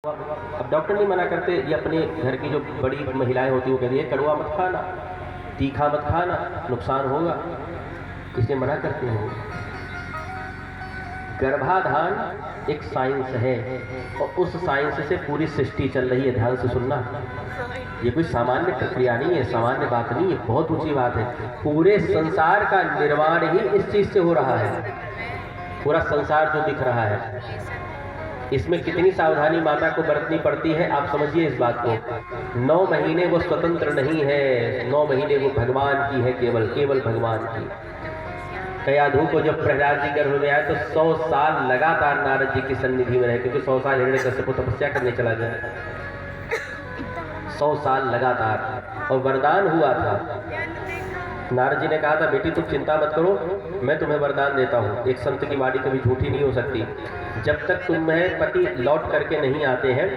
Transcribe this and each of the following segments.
अब डॉक्टर नहीं मना करते, ये अपने घर की जो बड़ी महिलाएं होती वो कहती है कड़वा मत खाना, तीखा मत खाना, नुकसान होगा, इसलिए मना करते हैं। गर्भाधान एक साइंस है और उस साइंस से पूरी सृष्टि चल रही है। ध्यान से सुनना, ये कोई सामान्य प्रक्रिया नहीं है, सामान्य बात नहीं है, बहुत ऊंची बात है। पूरे संसार का निर्माण ही इस चीज से हो रहा है। पूरा संसार जो दिख रहा है, इसमें कितनी सावधानी माता को बरतनी पड़ती है, आप समझिए इस बात को। 9 महीने वो स्वतंत्र नहीं है, 9 महीने वो भगवान की है, केवल भगवान की। कयाधु को जब प्रहलाद जी गर्भ में आए तो 100 साल लगातार नारद जी की सन्निधि में रहे, क्योंकि 100 साल हिरण्यकश्यप को तपस्या करने चला गया, 100 साल लगातार, और वरदान हुआ था। नारद जी ने कहा था बेटी तुम चिंता मत करो, मैं तुम्हें वरदान देता हूँ। एक संत की वाणी कभी झूठी नहीं हो सकती। जब तक तुम्हें पति लौट करके नहीं आते हैं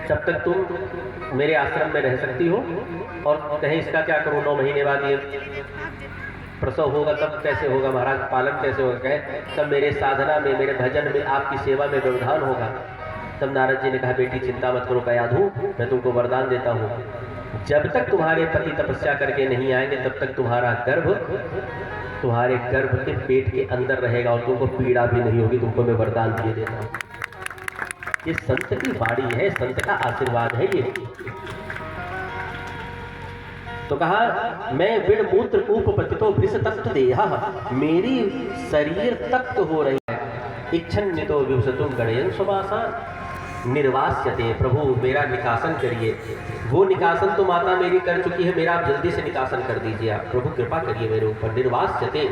तब तक तुम मेरे आश्रम में रह सकती हो। और कहें इसका क्या करूँ, 9 महीने बाद ये प्रसव होगा तब कैसे होगा महाराज, पालन कैसे होगा, कहे तब मेरे साधना में, मेरे भजन में, आपकी सेवा में व्यवधान होगा। तब नारद जी ने कहा बेटी चिंता मत करो कयाधु, मैं तुमको वरदान देता हूँ, जब तक तुम्हारे पति तपस्या करके नहीं आएंगे तब तक तुम्हारा गर्भ तुम्हारे गर्भ के पेट के अंदर रहेगा और तुमको पीड़ा भी नहीं होगी, तुमको मैं वरदान दिए देता हूँ। ये संत की वाणी है, संत का आशीर्वाद है ये। तो कहा मैं विड़ मूत्र उपपतितो भृष तप्त देहा, मेरी शरीर तप्त हो रही है। इच्छन्नितो विभसतुम गणयन सुवासान निर्वास्यते, प्रभु मेरा निकासन करिए। वो निकासन तो माता मेरी कर चुकी है, मेरा आप जल्दी से निकासन कर दीजिए, आप प्रभु कृपा करिए मेरे ऊपर। निर्वास्यते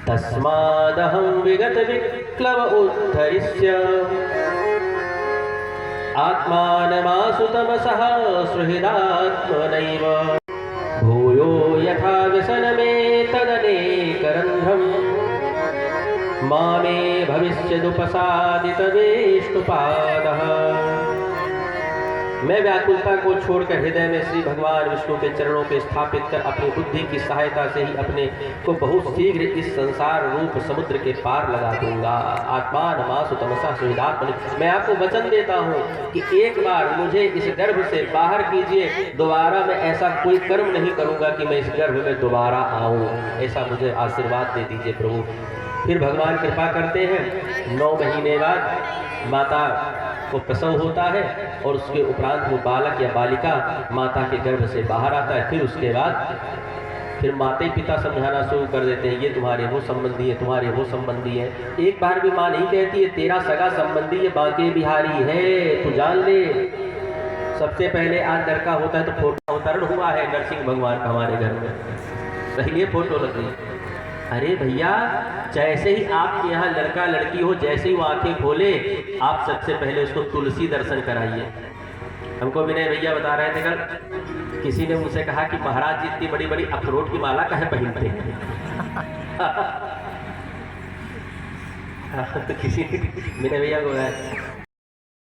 तस्मादहं विगत विक्लव उद्धरिष्य आत्मानमासु तमसः सुहृदात्मनैव भूयो यथा व्यसनमेतदनेकरन्ध्रम् मामे भविष्यदुपसादितवेष्टुपादः। मैं व्याकुलता को छोड़कर हृदय में श्री भगवान विष्णु के चरणों पे स्थापित कर अपनी बुद्धि की सहायता से ही अपने को बहुत शीघ्र इस संसार रूप समुद्र के पार लगा दूंगा। आत्मानमासु तमसा सुहृदात्मनि, मैं आपको वचन देता हूँ कि एक बार मुझे इस गर्भ से बाहर कीजिए, दोबारा मैं ऐसा कोई कर्म नहीं करूँगा कि मैं इस गर्भ में दोबारा आऊँ, ऐसा मुझे आशीर्वाद दे दीजिए प्रभु। फिर भगवान कृपा करते हैं, 9 महीने बाद माता को प्रसव होता है और उसके उपरांत वो बालक या बालिका माता के गर्भ से बाहर आता है। फिर उसके बाद फिर माता पिता समझाना शुरू कर देते हैं, ये तुम्हारे वो संबंधी है, तुम्हारे वो संबंधी है। एक बार भी माँ नहीं कहती है तेरा सगा संबंधी ये बांके बिहारी है, तू जान ले। सबसे पहले आज लड़का होता है तो फोटो अवतरण हुआ है नरसिंह भगवान का हमारे घर में, पहले फोटो लगी। अरे भैया जैसे ही आपके यहाँ लड़का लड़की हो, जैसे ही वो आंखें खोले आप सबसे पहले उसको तुलसी दर्शन कराइए। हमको विनय भैया बता रहे थे कल, किसी ने मुझसे कहा कि महाराज जी इतनी बड़ी बड़ी अखरोट की माला काहे पहनते हैं। तो किसी ने विनय भैया को